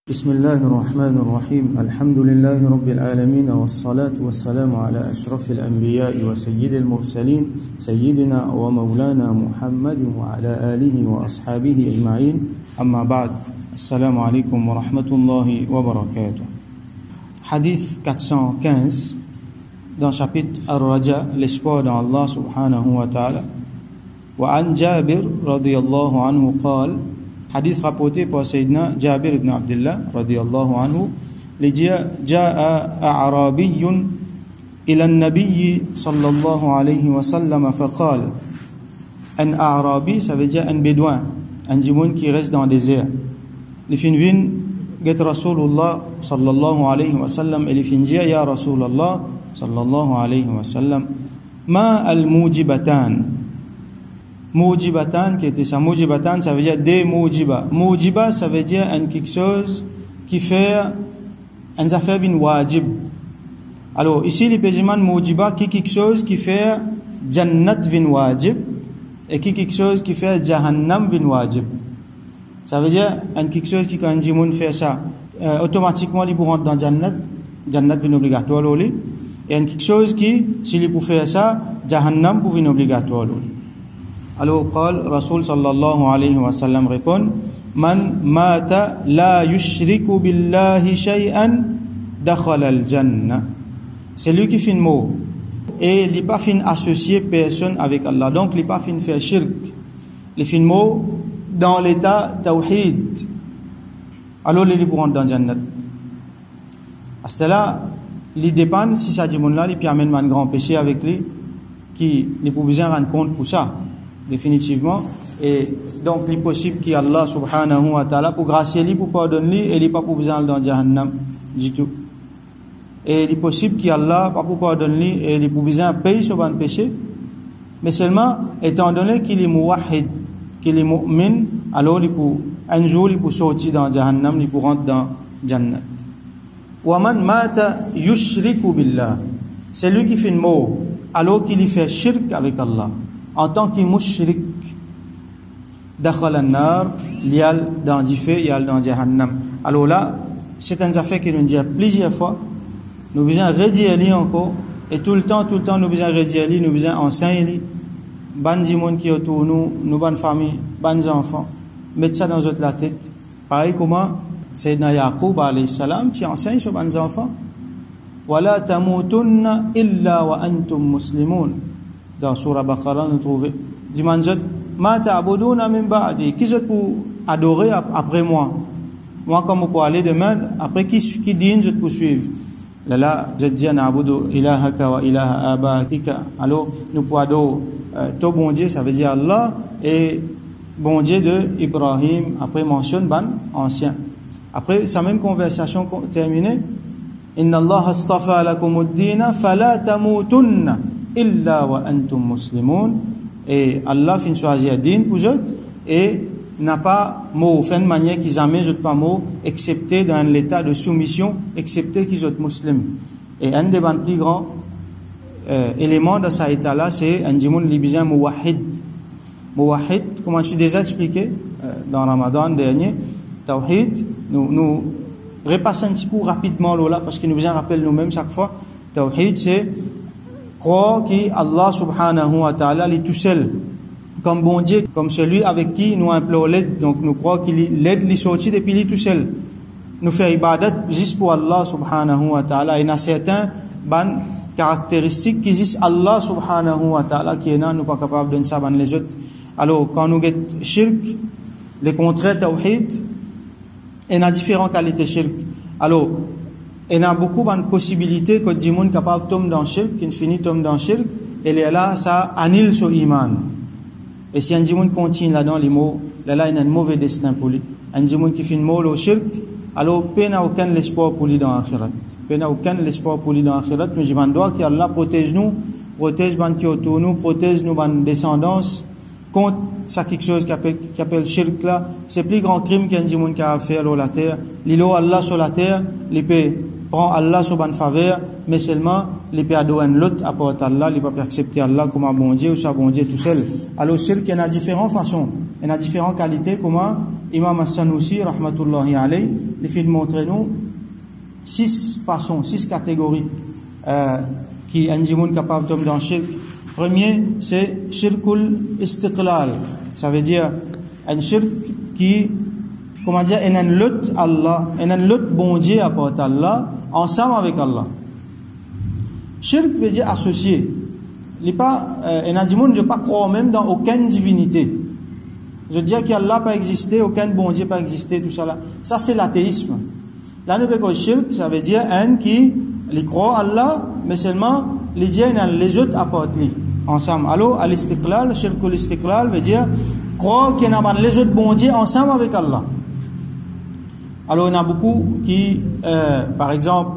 بسم الله الرحمن الرحيم الحمد لله رب العالمين والصلاة والسلام على أشرف الأنبياء وسيد المرسلين سيدنا ومولانا محمد وعلى آله وأصحابه أجمعين أما بعد السلام عليكم ورحمة الله وبركاته. Hadith 415 dans le chapitre Ar-Raja, l'espoir dans Allah subhanahu wa ta'ala. وعن جابر رضي الله عنه قال, hadith rapporté par Sayyidina Jabir ibn Abdullah radiyallahu anhu, il dit جاء أعرابي إلى النبي صلى الله عليه وسلم فقال. Un Arabi, ça veut dire un bédouin, un djimoun qui reste dans le désert. Les fin vin get Rasulullah sallallahu alayhi wa sallam, et les fin dire ya Rasulullah sallallahu alayhi wa sallam, ma al-mujibatan. Mujibatan, qui était ça, mujibatan, ça veut dire des mujiba. Mujiba, ça veut dire quelque chose qui fait une affaire bin wajib. Alors, ici, les péjimans mujiba, qui quelque chose qui fait jannat bin wajib, et qui quelque chose qui fait jahannam bin wajib. Ça veut dire quelque chose qui, quand un djimoun fait ça, automatiquement, il peut rentrer dans jannat bin obligatoire, et quelque chose qui, s'il peut faire ça, jahannam peut venir obligatoire. Alors, Rasul sallallahu alayhi wa sallam répond, Man mata la yushriku billahi shay'an dakhala al-jannah. C'est lui qui fait le mot. Et il n'est pas fin associer personne avec Allah. Donc, il n'est pas fin faire shirk. Il fait le mot dans l'état tawhid. Alors, il peut rentrer dans le jannah. À ce là, il dépend si ça dit mon là, il peut amener un grand péché avec lui, qui n'est pas besoin de rendre compte pour ça. Définitivement. Et donc il est possible qu'Allah subhanahu wa ta'ala pour gracier lui, pour pardonner, et il n'est pas pour besoin dans Jahannam du tout. Et il est possible qu'Allah pas pour pardonner, et il est pour besoin payer sur un péché, mais seulement étant donné qu'il est muwahhid, qu'il est mu'min, alors il peut un jour il peut sortir dans Jahannam, il peut rentrer dans Jannat. Wa man mata yushriku billah, c'est lui qui fait le mot alors qu'il y fait shirk avec Allah en tant que mushrik, dakhala an-nar, il y a dans du feu, il y a dans Jahannam. Alors là, c'est une affaire que nous dit plusieurs fois, nous besoin redire encore, et tout le temps, nous besoin redire, nous besoin enseigner, ban du monde qui est autour de nous, nous ban famille, ban enfants, mettre ça dans la tête. Pareil comment Sayyidina Yaqub alayhi salam qui enseigne sur ban enfants, wala tamutunna illa wa antum muslimun. Dans Surah Baqarah, nous trouvons du manjat ma ta'buduna min ba'di, qui je pour adorer après moi, comme pour aller demain après qui digne je pour suivre. Là je dis na'budu ilahaka wa ilaha abaika. Alors nous pour adorer ton bon Dieu, ça veut dire Allah, et bon Dieu de Ibrahim, après mentionne ban ancien. Après sa même conversation terminée, inna Allah astafa lakumud-dina fala tamutunna illa wa antum muslimun, et Allah fin choisir din pour eux, et n'a pas mot fin de manière qu'ils jamais je pas mot excepté dans l'état de soumission, excepté qu'ils sont musulmans. Et un des plus grands éléments de cet état là, c'est un djimoun libyen muwahhid. Muwahhid, comme je déjà expliqué dans Ramadan dernier, tawhid, nous repassons un petit coup rapidement là parce que nous besoin rappelle nous-mêmes chaque fois. Tawhid, c'est croire qu'Allah subhanahu wa ta'ala est tout seul, comme bon Dieu, comme celui avec qui nous implorons l'aide. Donc nous croyons qu'il l'aide les sortir depuis lui tout seul. Nous faisons ibadat juste pour Allah subhanahu wa ta'ala. Il y a certaines bonnes caractéristiques qui existent Allah subhanahu wa ta'ala qui est là, nous pas capables de ça les autres. Alors quand nous get shirk, les contraires tawhid, il y a différentes qualités shirk. Alors il y a beaucoup de possibilités que des gens capables de tomber dans le shirk, qui finit tomber dans le shirk, et là, ça annule son iman. Et si un gens continue là-dedans les mots, là, il y a un mauvais destin pour lui. Un gens qui finit mot au shirk, alors, il n'y a aucun espoir pour lui dans l'akhirat. Il n'y a aucun espoir pour lui dans l'akhirat, mais je m'en dois qu'Allah protège nous, protège les qui autour nous, protège nos descendance, contre ça quelque chose qui appelle shirk là. C'est plus grand crime qu'un gens qui a fait sur la terre. L'îlot Allah sur la terre, il peut prendre Allah sur une faveur, mais seulement il peut adorer l'autre à part Allah, il peut pas accepter Allah comme un bon Dieu ou ça bon Dieu tout seul. Alors shirk, il y a différentes façons, il y a différentes qualités, comment Imam As-Sanusi rahmatullahi alayhi les fait montrer nous 6 façons, 6 catégories qui un djimoun capable de tomber dans le shirk. Premier, c'est shirkul istiqlal. Ça veut dire un shirk qui, comment dire, est un lot Allah, est un lot bon Dieu à part Allah, ensemble avec Allah. Shirk veut dire associé. Il n'est pas, un djimoun ne pas croire même dans aucune divinité. Je veux dire qu'Allah n'a pas existé, aucun bon Dieu n'a pas existé, tout ça là. Ça c'est l'athéisme. Là, nous avons shirk, ça veut dire un qui croit Allah, mais seulement les dieux les autres apportent ensemble. Alors, à l'istiqlal, shirkul istiqlal veut dire croire qu'il y a les autres bons dieux ensemble avec Allah. Alors, il y en a beaucoup qui, par exemple,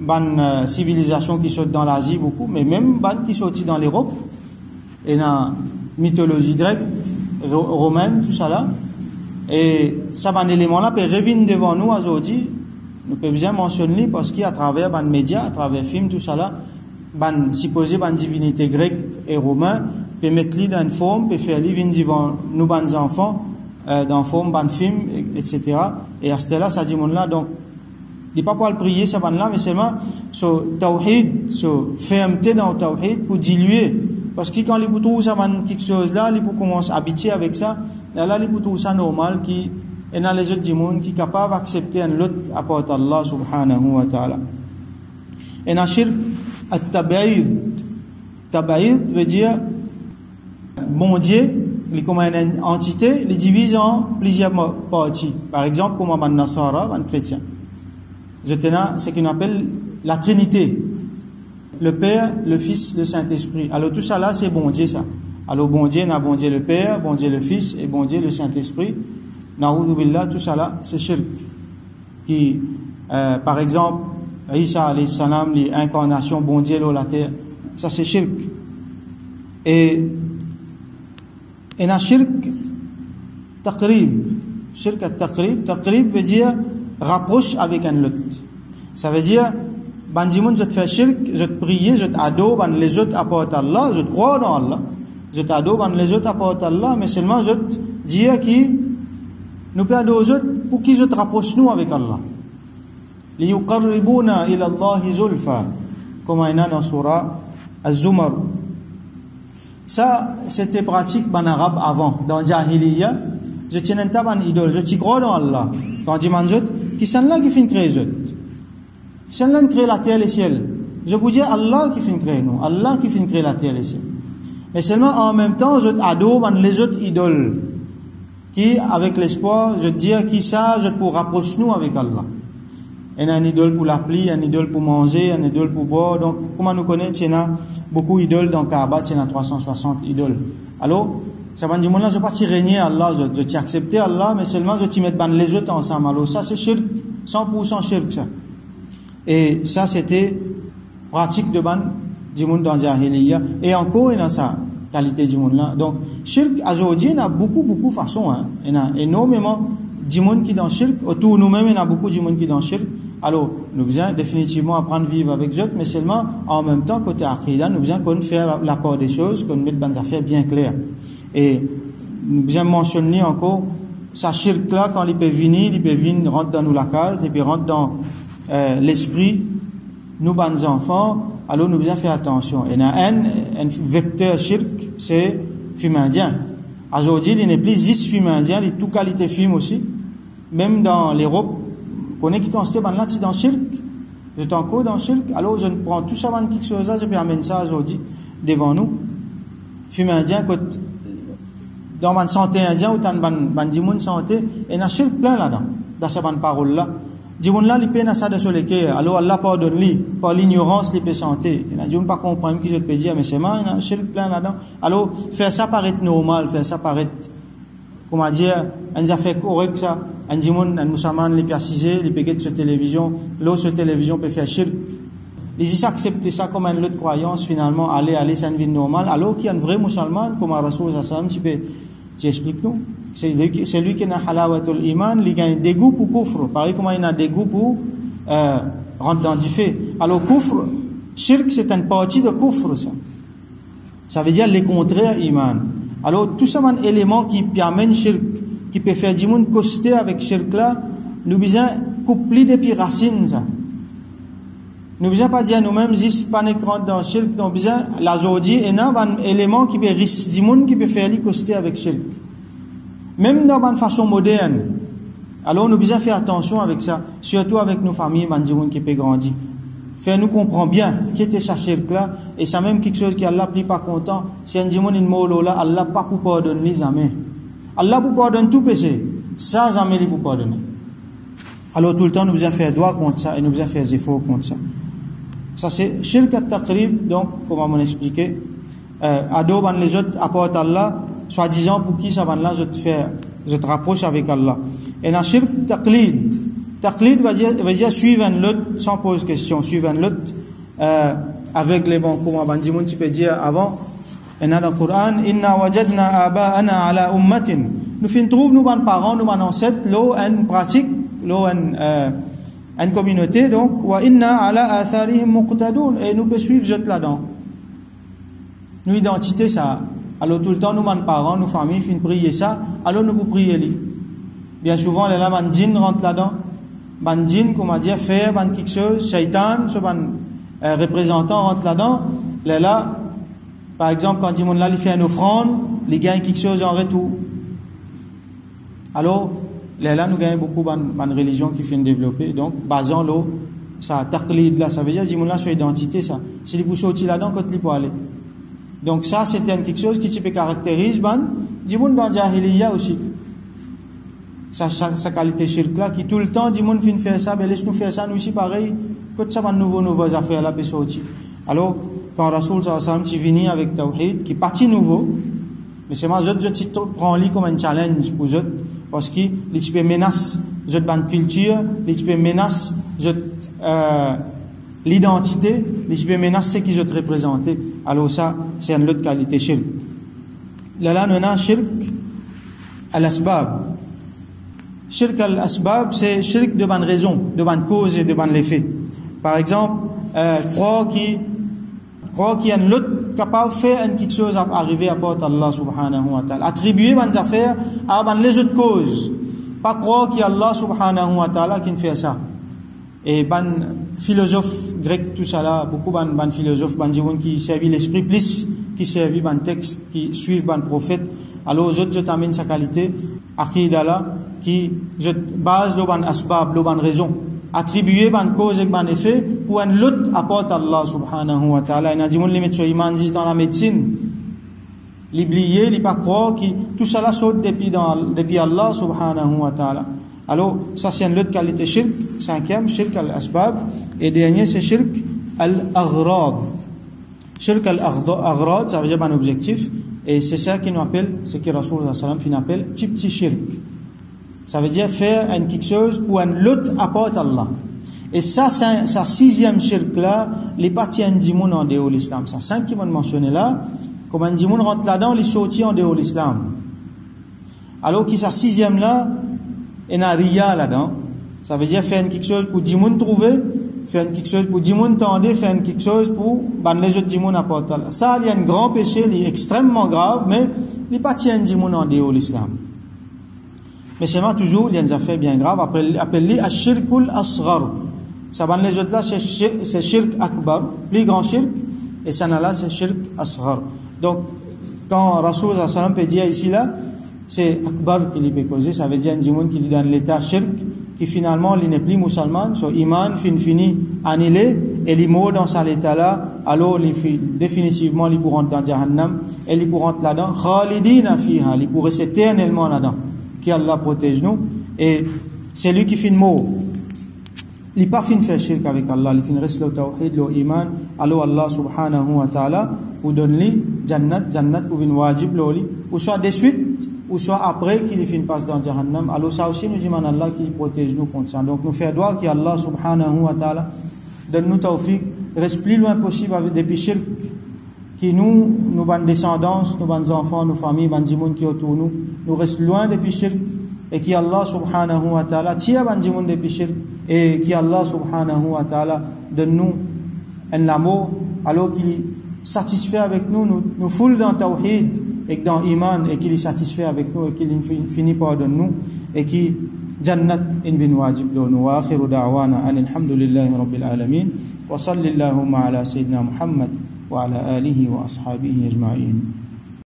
une civilisation qui saute dans l'Asie, beaucoup, mais même qui sortent dans l'Europe, et dans la mythologie grecque, romaine, tout ça là. Et ça, un élément là peut revenir devant nous aujourd'hui. Nous pouvons bien mentionner parce qu'à travers les médias, à travers les films, tout ça là, supposé une divinité grecque et romaine, peut mettre dans une forme, peut faire venir devant nous, les enfants, dans forme, dans film, etc. Et à ce là, ça dit là, donc, il n'est pas pour le prier, ça là, mais seulement, sur tawhid, sur fermeté dans le tawhid pour diluer. Parce que quand les boutons, ça va quelque chose là, les pour commencer à habiter avec ça, là, les boutons, ça normal, qui, et dans les autres du monde, qui est capable d'accepter un lot à part Allah subhanahu wa ta'ala. Et dans shirk, at-tabaïd. Tabaïd veut dire, bon Dieu, comme une entité, les divise en plusieurs parties. Par exemple, comme un Nasara, un chrétien. C'est ce qu'on appelle la Trinité. Le Père, le Fils, le Saint-Esprit. Alors tout ça là, c'est bon Dieu ça. Alors bon Dieu, n'a bon Dieu le Père, bon Dieu le Fils et bon Dieu le Saint-Esprit. Na'udhu billah, tout ça là, c'est shirk. Qui, par exemple, Isa alayhi salam, l'incarnation, bon Dieu sur la terre, ça c'est shirk. Et la shirk, taqrib. Shirk at-taqrib. Taqrib veut dire rapproche avec un lot. Ça veut dire, bandimoun, je te fais shirk, je te prie, je t'adore, les autres apportent Allah, je te crois dans Allah. Je t'adore, les autres apportent Allah, mais seulement je te dis qui nous peut adorer aux autres pour qu'ils se rapprochent nous avec Allah. لِيُقَرِّبُونَ إِلَى اللَّهِ زُلْفَى, comme il y a dans surah Az-Zumar. Ça, c'était pratique en arabe avant. Dans Jahiliya, je tiens un taban idole, je t'y crois dans Allah. Quand je dis qui sont là qui finit créer les autres. Qui sont là qui créent la terre et le ciel. Je vous dis Allah qui finit créer nous. Allah qui finit créer la terre et le ciel. Mais seulement en même temps, je adore les autres idoles. Qui, avec l'espoir, je dis qui ça, je pour rapprocher nous avec Allah. Il y a un idole pour l'appli, un idole pour manger, un idole pour boire. Donc, comment nous connaître, il y a beaucoup d'idoles dans Kaaba, il y a 360 idoles. Alors, ça va dire, moi là, je ne vais pas t'y régner Allah, je t'y accepter Allah, mais seulement je t'y mettre les autres ensemble. Alors, ça, c'est shirk, 100% shirk, ça. Et ça, c'était pratique de ban du monde dans Jahiliya. Et encore, il y a sa qualité du monde là. Donc, shirk, aujourd'hui, il y a beaucoup de façons. Hein. Il y a énormément du monde qui est dans shirk. Autour de nous-mêmes, il y a beaucoup de monde qui est dans shirk. Alors, nous devons définitivement apprendre à vivre avec eux, mais seulement, en même temps, côté Aqidah, nous devons faire la part des choses, qu'on mette des affaires bien claires. Et nous devons mentionner encore, ça shirk là, quand il peut venir, rentre dans nous la case, il peut rentrer dans l'esprit, nous, les enfants, alors nous devons faire attention. Et il y a un vecteur shirk, c'est film indien. Aujourd'hui, il n'est plus 10 films indiens, il y a toute qualité de film aussi. Même dans l'Europe, on connaît qui constate là, c'est dans le shirk. Je suis encore dans le shirk. Alors, je prends tout ça, quelque chose, je peux amener ça aujourd'hui devant nous. Film indien, dans la santé indienne, ou dans la santé, et il y a un shirk plein là-dedans, dans cette parole-là. Dimoun-là, il peut ça de sur les cœurs. Alors, Allah pardonne-lui. Par l'ignorance, il peut santé. Il y a des gens pas comprendre qui je peux dire, mais c'est moi, il y a un shirk plein là-dedans. Alors, faire ça paraît normal, faire ça paraît, comment dire, un affaire correct, ça. Un dimoun, un musulman, il peut assiser, il peut get sur télévision. L'autre sur télévision peut faire shirk. Ils y acceptent ça comme une autre croyance, finalement, aller, c'est une vie normale. Alors qu'il y a un vrai musulman, comme Rasoul Sallam, tu expliques nous. C'est lui qui a halawatul iman, il a un dégoût pour kufr. Pareil comme il a un dégoût pour rentrer dans du fait. Alors kufr, shirk c'est une partie de kufr, ça. Ça veut dire les contraires iman. Alors tout ça, un élément qui amène shirk, qui peut faire du monde coster avec shirk là, nous besoin coupler depuis racines ça. Nous besoin pas dire nous-mêmes juste pas écran dans shirk, nous besoin la zodi et un élément qui peut risque du monde qui peut faire lui coster avec shirk. Même dans une façon moderne. Alors nous besoin faire attention avec ça, surtout avec nos familles, man qui peut grandir. Faire nous comprendre bien qui était sa shirk là, et ça même quelque chose qui Allah plus pas content, c'est un dimon in molo là, Allah pas pour pardonner jamais. Allah pour pardonner tout péché, ça jamais lui pour pardonner. Alors tout le temps nous besoin faire droit contre ça et nous besoin faire des efforts contre ça. Ça c'est shirk at-taqrib, donc comment on expliquer ado ban les autres apportent Allah soi-disant pour qui ça va là je te rapproche avec Allah. Et dans shirk taqlid veut dire suivre un l'autre sans poser question, suivre un l'autre avec les bons, comme Abandi Moun tu peux dire avant, et dans le Coran, inna wajadna aba'ana ala ummatin. Nous fin trouve nous ban parents, nous ban ancêtres, l'eau en pratique, l'eau en communauté, donc wa inna ala atharihim muqtadun, et nous peut suivre juste là-dedans. Nous identité ça. Alors tout le temps nous ban parents, nos familles fin prier ça, alors nous pour prier lui. Bien souvent les là ban djinn rentre là-dedans. Ban djinn, comment dire, faire ban quelque chose, shaitan, ce ban représentant rentre là-dedans. Là, par exemple, quand il là, il fait une offrande, il gagne quelque chose en retour. Alors, là, nous gagnons beaucoup ban religion qui fait développer. Donc, basant l'eau, ça taqlid là, ça veut dire, il là, son identité, ça. Si il peut sortir là-dedans, quand il peut aller. Donc, ça, c'était quelque chose qui peut caractérise ban, dimoun dans Jahiliya aussi. Sa qualité shirk là, qui tout le temps, dimoun fin faire ça, ben laisse-nous faire ça, nous aussi pareil, quand ça va nouvelles affaires là, peut sortir. Alors, quand Rasoul sallallahu alayhi wa sallam vient avec Tawhid, qui est parti nouveau, mais c'est moi, je prends lui comme un challenge pour eux, parce qu'il peut menace, je ban culture, il peut menace, l'identité, il peut menace ce qu'ils ont représenté. Alors ça, c'est une autre qualité shirk. Là, nous avons shirk al-asbab. Shirk al-asbab, c'est shirk de bonne raison, de bonne cause et de bonne effet. Par exemple, croire qu'il y a un autre capable de faire quelque chose à arriver à porte Allah subhanahu wa ta'ala. Attribuer bonnes affaires à les autres causes. Pas croire qu'il y a Allah subhanahu wa ta'ala qui fait ça. Et ban philosophe grec, tout ça là, beaucoup ban philosophes, ban gens qui servent l'esprit plus, qui servent ban texte, qui suivent ban prophète. Alors aux autres, je t'amène sa qualité, akida là, qui je base le ban asbab, le ban raison. Attribuer ban cause et ban effet pour un lot apporte Allah subhanahu wa ta'ala. Il y a des gens qui mettent sur iman dans la médecine. L'oublier, il pas croire que tout ça là saute depuis Allah subhanahu wa ta'ala. Alors, ça c'est une autre qualité shirk. Cinquième, shirk al-asbab. Et dernier, c'est shirk al-aghrad. Shirk al-aghrad, ça veut dire un objectif. Et c'est ça qui nous appelle, c'est que Rasoul sallam appelle petit shirk. Ça veut dire faire quelque chose pour un lot apporte Allah. Et ça, c'est sa sixième shirk là, les parties indimoun en dehors de l'islam. Ça, cinq qui m'ont mentionné là, comme indimoun rentre là-dedans, les sortit en dehors de l'islam. Alors que sa sixième là, il y a riya là-dedans. Ça veut dire faire quelque chose pour dimoun trouver, faire quelque chose pour dimoun tendre, faire quelque chose pour les autres dimoun apporter Allah. Ça, il y a un grand péché, il est extrêmement grave, mais les parties indimoun en dehors de l'islam. Mais c'est toujours, il y a une affaire bien grave, appelé Ash-Shirkul Asghar. Ça va les autres là, c'est Shirk Akbar, plus grand Shirk, et ça là, c'est Shirk Asghar. Donc, quand Rasoul sallam peut dire ici là, c'est Akbar qui lui peut causer, ça veut dire un djimoun qui lui donne l'état Shirk, qui finalement, il n'est plus musulman, son iman fini annulé, et il meurt dans cet état là, alors définitivement, il pourra rentrer dans Jahannam, et il pourra rentrer là-dedans, Khalidina fiha, il pourra rester éternellement là-dedans. Qui Allah protège nous, et c'est lui qui finit mort. Il n'est pas fin faire shirk avec Allah, il finit reste le tawhid, le iman, alors Allah subhanahu wa ta'ala, pour donner jannat pour une wajib loli, ou soit de suite, ou soit après qu'il finit passe dans Jahannam, alors ça aussi nous dit Allah qui protège nous contre ça. Donc nous faisons droit que Allah subhanahu wa ta'ala donne nous tawfiq, reste plus loin possible avec des shirk, qui nos descendants, nos enfants, nos familles, nos gens qui autour nous restons loin depuis shirk, et qui Allah subhanahu wa ta'ala tire nos gens depuis shirk, et qui Allah subhanahu wa ta'ala donne nous un amour, alors qu'il satisfait avec nous foule dans tawhid, et que dans iman et qu'il est satisfait avec nous et qu'il finit par donner nous et qui jannat in bin wajib nous wa akhiru da'wana alhamdulillahi rabbil alamin wa sallallahu ala sayyidina Muhammad wa ala alihi wa ashabihi ajma'in.